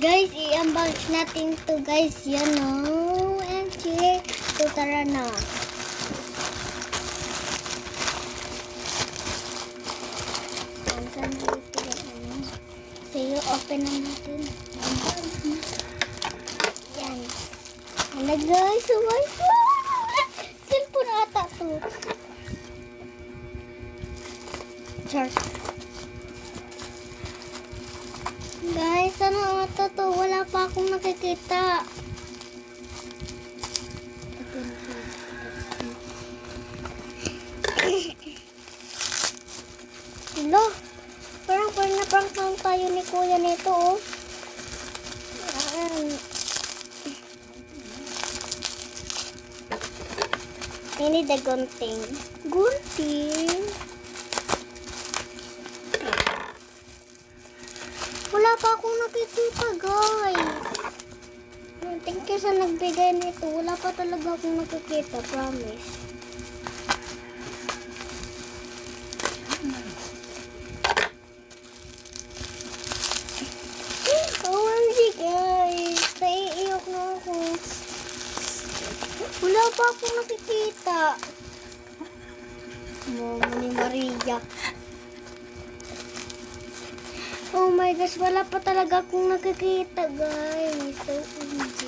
Guys, i-unbox natin to guys. Yan o. MG. So, tara na. Saan dito yung ano? Sige, open na natin. Yan. Hala guys, oh my God! Cellphone ata to. Char. Guys, ano ata to? Wala pa akong nakikita. Hello? Parang na prank lang tayo ni kuya nito, oh. Ayan. Ini the gunting. Gunting? Wala pa akong nakikita, guys. Thank you sa nagbigay nito. Wala pa talaga akong nakikita, promise. OMG, guys. Naiiyak na ako. Wala pa akong nakikita. Mama ni Maria. Oh my gosh, wala pa talaga akong nakikita, guys. So, OMG.